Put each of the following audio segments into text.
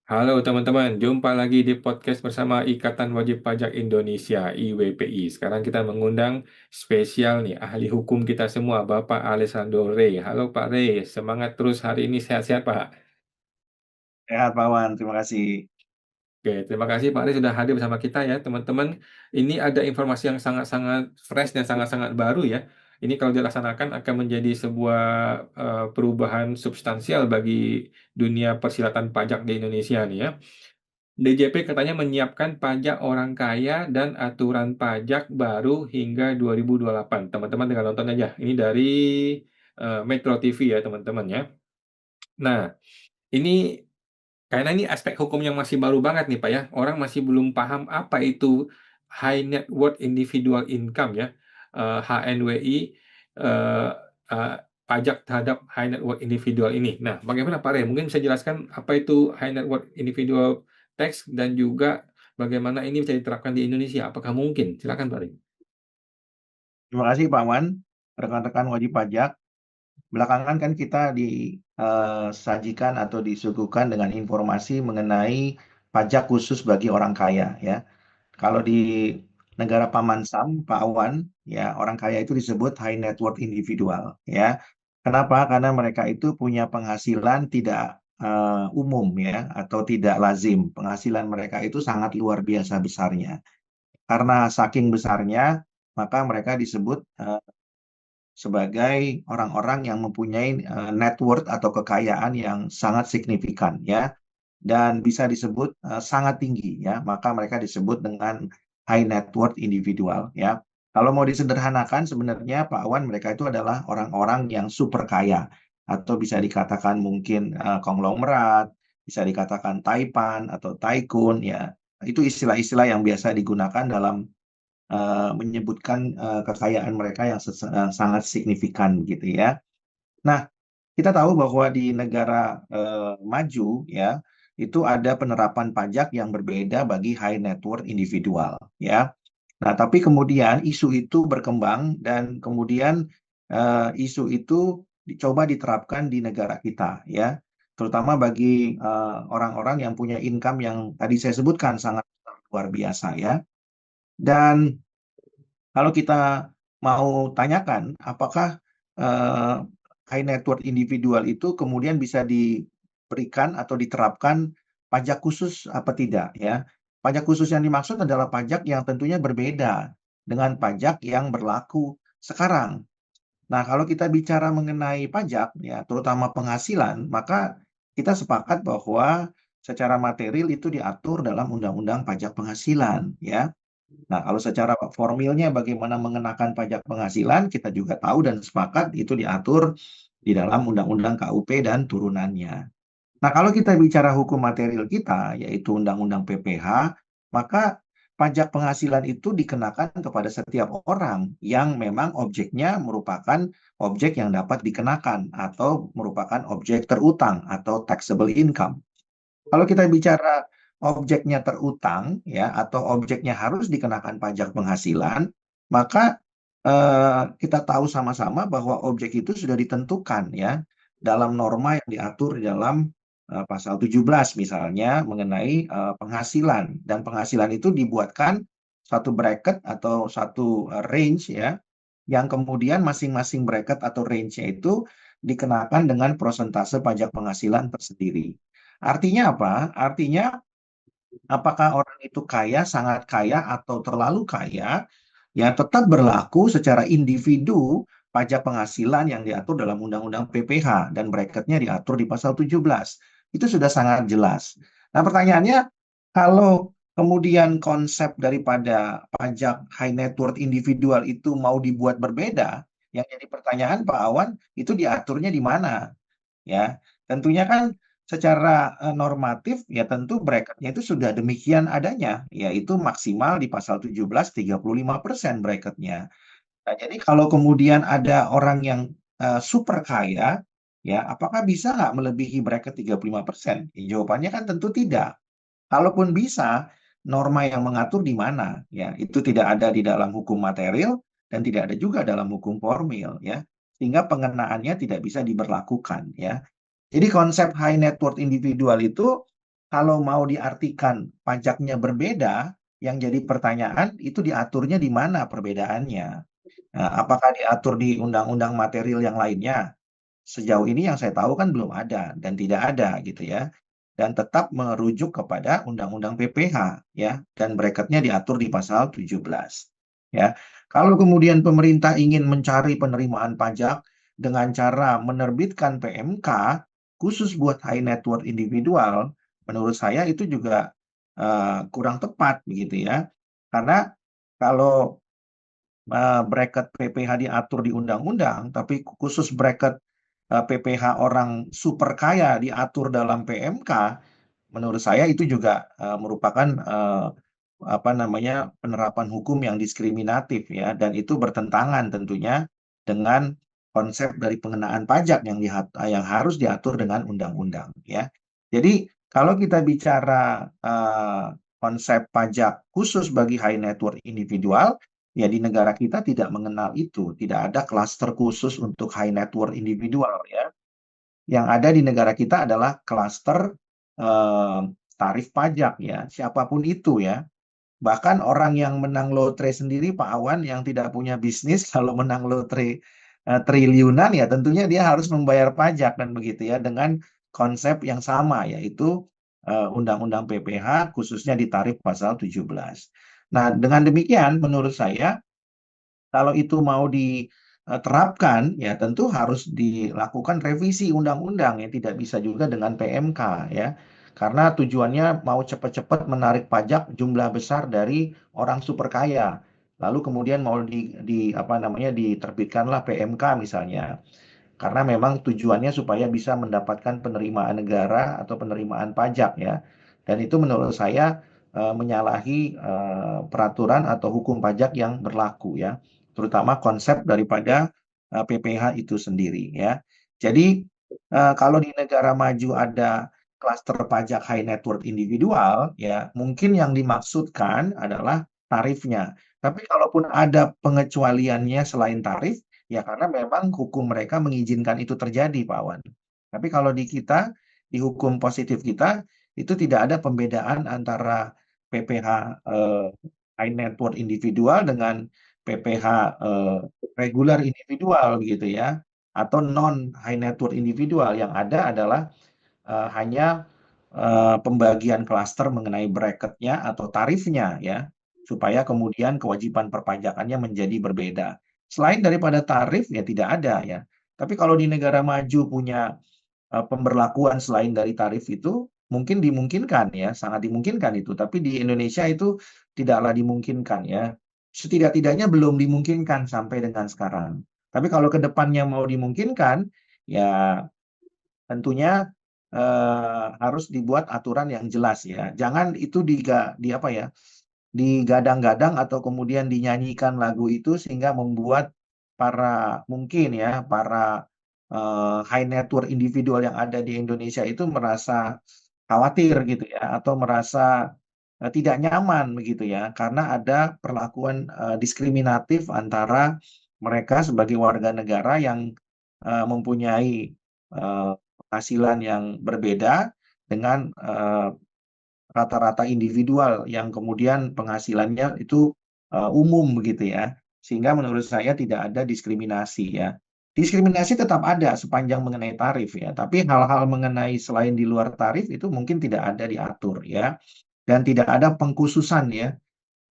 Halo teman-teman, jumpa lagi di podcast bersama Ikatan Wajib Pajak Indonesia (IWPI). Sekarang kita mengundang spesial nih ahli hukum kita semua, Bapak Alessandro Rey. Halo Pak Rey, semangat terus hari ini, sehat-sehat Pak. Sehat, Pak Wan. Terima kasih. Oke, terima kasih Pak Rey sudah hadir bersama kita ya teman-teman. Ini ada informasi yang sangat-sangat fresh dan sangat-sangat baru ya. Ini kalau dilaksanakan akan menjadi sebuah perubahan substansial bagi dunia persilatan pajak di Indonesia nih ya. DJP katanya menyiapkan pajak orang kaya dan aturan pajak baru hingga 2028. Teman-teman tinggal nonton aja. Ini dari Metro TV ya teman-teman ya. Nah, ini karena ini aspek hukum yang masih baru banget nih Pak ya. Orang masih belum paham apa itu High Net Worth Individual Income ya. HNWI, eh, eh, pajak terhadap High Net Worth Individual ini. Nah, bagaimana Pak Rey? Mungkin bisa jelaskan apa itu High Net Worth Individual Tax dan juga bagaimana ini bisa diterapkan di Indonesia. Apakah mungkin? Silakan Pak Rey. Terima kasih, Pak Wan. Rekan-rekan wajib pajak. Belakangan kan kita disajikan atau disuguhkan dengan informasi mengenai pajak khusus bagi orang kaya, ya. Kalau di negara Paman Sam, Pak Wan, ya orang kaya itu disebut high net worth individual, ya. Kenapa? Karena mereka itu punya penghasilan tidak umum, ya, atau tidak lazim. Penghasilan mereka itu sangat luar biasa besarnya. Karena saking besarnya, maka mereka disebut sebagai orang-orang yang mempunyai net worth atau kekayaan yang sangat signifikan, ya, dan bisa disebut sangat tinggi, ya, maka mereka disebut dengan high net worth individual, ya. Kalau mau disederhanakan sebenarnya Pak Wan, mereka itu adalah orang-orang yang super kaya atau bisa dikatakan mungkin konglomerat, bisa dikatakan taipan atau tycoon, ya. Itu istilah-istilah yang biasa digunakan dalam menyebutkan kekayaan mereka yang sangat signifikan gitu, ya. Nah, kita tahu bahwa di negara maju, ya, itu ada penerapan pajak yang berbeda bagi high net worth individual, ya. Nah, tapi kemudian isu itu berkembang dan kemudian isu itu dicoba diterapkan di negara kita, ya, terutama bagi orang-orang yang punya income yang tadi saya sebutkan sangat luar biasa, ya. Dan kalau kita mau tanyakan apakah eh, high net worth individual itu kemudian bisa diberikan atau diterapkan pajak khusus apa tidak, ya. Pajak khusus yang dimaksud adalah pajak yang tentunya berbeda dengan pajak yang berlaku sekarang. Nah, kalau kita bicara mengenai pajak, ya, terutama penghasilan, maka kita sepakat bahwa secara material itu diatur dalam Undang-Undang Pajak Penghasilan, ya. Nah, kalau secara formilnya bagaimana mengenakan pajak penghasilan, kita juga tahu dan sepakat itu diatur di dalam Undang-Undang KUP dan turunannya. Nah, kalau kita bicara hukum material kita, yaitu Undang-Undang PPH, maka pajak penghasilan itu dikenakan kepada setiap orang yang memang objeknya merupakan objek yang dapat dikenakan atau merupakan objek terutang atau taxable income. Kalau kita bicara objeknya terutang, ya, atau objeknya harus dikenakan pajak penghasilan, maka kita tahu sama-sama bahwa objek itu sudah ditentukan, ya, dalam norma yang diatur di dalam pasal 17 misalnya mengenai penghasilan, dan penghasilan itu dibuatkan satu bracket atau satu range, ya, yang kemudian masing-masing bracket atau range-nya itu dikenakan dengan persentase pajak penghasilan tersendiri. Artinya apa? Artinya apakah orang itu kaya, sangat kaya, atau terlalu kaya, ya tetap berlaku secara individu pajak penghasilan yang diatur dalam Undang-Undang PPH dan bracketnya diatur di pasal 17. Itu sudah sangat jelas. Nah, pertanyaannya, kalau kemudian konsep daripada pajak high net worth individual itu mau dibuat berbeda, yang jadi pertanyaan Pak Awan, itu diaturnya di mana? Ya, tentunya kan secara normatif ya tentu bracketnya itu sudah demikian adanya, yaitu maksimal di pasal 17 35% bracketnya. Nah, jadi kalau kemudian ada orang yang super kaya, ya apakah bisa nggak melebihi bracket 35%? Ya, jawabannya kan tentu tidak. Kalaupun bisa, norma yang mengatur di mana? Ya, itu tidak ada di dalam hukum material dan tidak ada juga dalam hukum formil, ya. Sehingga pengenaannya tidak bisa diberlakukan, ya. Jadi konsep high net worth individual itu kalau mau diartikan pajaknya berbeda, yang jadi pertanyaan itu diaturnya di mana perbedaannya? Nah, apakah diatur di undang-undang material yang lainnya? Sejauh ini yang saya tahu kan belum ada dan tidak ada gitu ya. Dan tetap merujuk kepada Undang-Undang PPH ya, dan bracketnya diatur di pasal 17 ya. Kalau kemudian pemerintah ingin mencari penerimaan pajak dengan cara menerbitkan PMK khusus buat high net worth individual, menurut saya itu juga kurang tepat begitu ya. Karena kalau bracket PPH diatur di undang-undang, tapi khusus bracket PPH orang super kaya diatur dalam PMK, menurut saya itu juga merupakan apa namanya penerapan hukum yang diskriminatif ya, dan itu bertentangan tentunya dengan konsep dari pengenaan pajak yang harus diatur dengan undang-undang ya. Jadi kalau kita bicara konsep pajak khusus bagi high net worth individual, ya di negara kita tidak mengenal itu, tidak ada klaster khusus untuk high net worth individual ya. Yang ada di negara kita adalah klaster eh, tarif pajak ya, siapapun itu ya. Bahkan orang yang menang lotre sendiri, Pak Awan, yang tidak punya bisnis, kalau menang lotre triliunan ya tentunya dia harus membayar pajak dan begitu ya, dengan konsep yang sama yaitu Undang-Undang PPH khususnya di tarif pasal 17. Nah, dengan demikian menurut saya kalau itu mau diterapkan, ya tentu harus dilakukan revisi undang-undang ya, tidak bisa juga dengan PMK ya. Karena tujuannya mau cepat-cepat menarik pajak jumlah besar dari orang super kaya. Lalu kemudian mau apa namanya diterbitkanlah PMK misalnya. Karena memang tujuannya supaya bisa mendapatkan penerimaan negara atau penerimaan pajak ya. Dan itu menurut saya menyalahi peraturan atau hukum pajak yang berlaku ya, terutama konsep daripada PPH itu sendiri ya. Jadi kalau di negara maju ada klaster pajak high net worth individual ya, mungkin yang dimaksudkan adalah tarifnya. Tapi kalaupun ada pengecualiannya selain tarif, ya karena memang hukum mereka mengizinkan itu terjadi, Pak Wan. Tapi kalau di kita, di hukum positif kita, itu tidak ada pembedaan antara PPH high net worth individual dengan PPH regular individual gitu ya, atau non high net worth individual. Yang ada adalah hanya pembagian klaster mengenai bracketnya atau tarifnya ya, supaya kemudian kewajiban perpajakannya menjadi berbeda. Selain daripada tarif ya tidak ada ya. Tapi kalau di negara maju punya pemberlakuan selain dari tarif itu mungkin dimungkinkan ya, sangat dimungkinkan itu. Tapi di Indonesia itu tidaklah dimungkinkan ya. Setidak-tidaknya belum dimungkinkan sampai dengan sekarang. Tapi kalau ke depannya mau dimungkinkan, ya tentunya harus dibuat aturan yang jelas ya. Jangan itu di apa ya, digadang-gadang atau kemudian dinyanyikan lagu itu sehingga membuat mungkin ya para high net worth individual yang ada di Indonesia itu merasa khawatir gitu ya, atau merasa tidak nyaman begitu ya, karena ada perlakuan diskriminatif antara mereka sebagai warga negara yang mempunyai penghasilan yang berbeda dengan rata-rata individual yang kemudian penghasilannya itu umum begitu ya. Sehingga menurut saya tidak ada diskriminasi ya. Diskriminasi tetap ada sepanjang mengenai tarif ya, tapi hal-hal mengenai selain di luar tarif itu mungkin tidak ada diatur ya, dan tidak ada pengkhususan ya.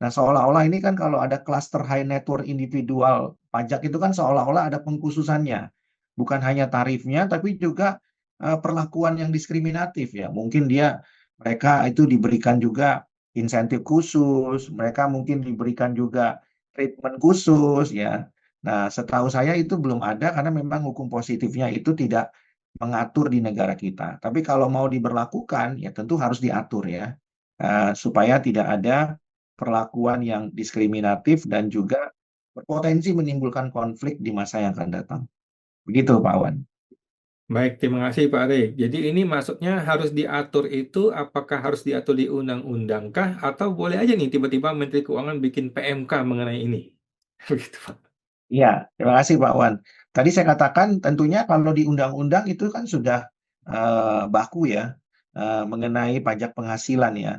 Nah, seolah-olah ini kan kalau ada cluster high net worth individual pajak itu kan seolah-olah ada pengkhususannya. Bukan hanya tarifnya, tapi juga perlakuan yang diskriminatif ya. Mungkin mereka itu diberikan juga insentif khusus, mereka mungkin diberikan juga treatment khusus ya. Nah, setahu saya itu belum ada karena memang hukum positifnya itu tidak mengatur di negara kita. Tapi kalau mau diberlakukan, ya tentu harus diatur ya, supaya tidak ada perlakuan yang diskriminatif dan juga berpotensi menimbulkan konflik di masa yang akan datang. Begitu, Pak Wan. Baik, terima kasih Pak Rey. Jadi ini maksudnya harus diatur itu, apakah harus diatur di undang-undang kah? Atau boleh aja nih tiba-tiba Menteri Keuangan bikin PMK mengenai ini? Begitu Pak. Iya, terima kasih Pak Wan. Tadi saya katakan tentunya kalau di undang-undang itu kan sudah baku ya. mengenai pajak penghasilan ya,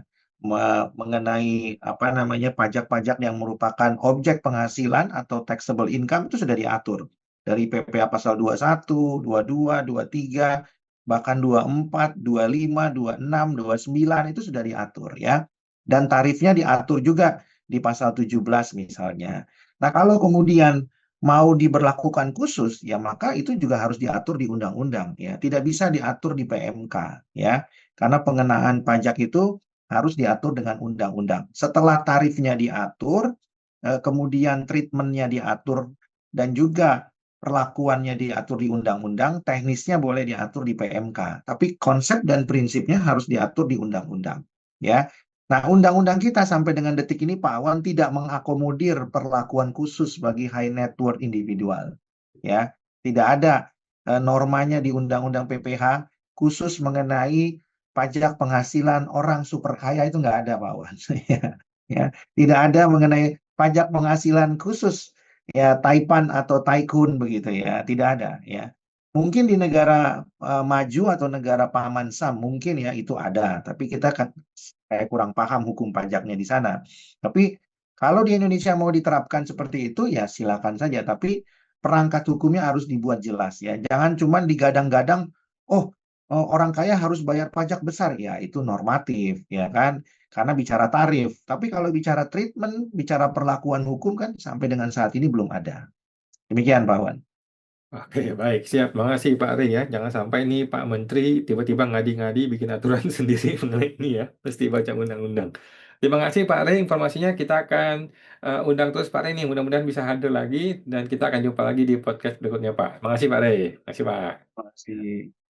mengenai apa namanya pajak-pajak yang merupakan objek penghasilan atau taxable income itu sudah diatur dari PPA pasal 21, 22, 23, bahkan 24, 25, 26, 29 itu sudah diatur ya. Dan tarifnya diatur juga di pasal 17 misalnya. Nah, kalau kemudian mau diberlakukan khusus, ya maka itu juga harus diatur di undang-undang ya. Tidak bisa diatur di PMK ya. Karena pengenaan pajak itu harus diatur dengan undang-undang. Setelah tarifnya diatur, kemudian treatmentnya diatur dan juga perlakuannya diatur di undang-undang, teknisnya boleh diatur di PMK. Tapi konsep dan prinsipnya harus diatur di undang-undang ya. Nah, undang-undang kita sampai dengan detik ini, Pak Awan, tidak mengakomodir perlakuan khusus bagi high net worth individual. Ya, tidak ada normanya di Undang-Undang PPH khusus mengenai pajak penghasilan orang super kaya itu nggak ada, Pak Awan. Ya, ya, tidak ada mengenai pajak penghasilan khusus ya taipan atau tycoon begitu ya, tidak ada ya. Mungkin di negara maju atau negara paman Sam mungkin ya itu ada, tapi kita kan saya kurang paham hukum pajaknya di sana. Tapi kalau di Indonesia mau diterapkan seperti itu ya silakan saja, tapi perangkat hukumnya harus dibuat jelas ya. Jangan cuma digadang-gadang, oh orang kaya harus bayar pajak besar ya itu normatif ya kan, karena bicara tarif. Tapi kalau bicara treatment, bicara perlakuan hukum kan sampai dengan saat ini belum ada. Demikian Pak Wan. Oke, baik, siap. Makasih Pak Rey ya. Jangan sampai nih Pak Menteri tiba-tiba ngadi-ngadi bikin aturan sendiri mengenai ini ya. Mesti baca undang-undang. Terima kasih Pak Rey informasinya. Kita akan undang terus Pak Rey nih. Mudah-mudahan bisa hadir lagi dan kita akan jumpa lagi di podcast berikutnya Pak. Makasih Pak Rey. Makasih Pak. Terima kasih.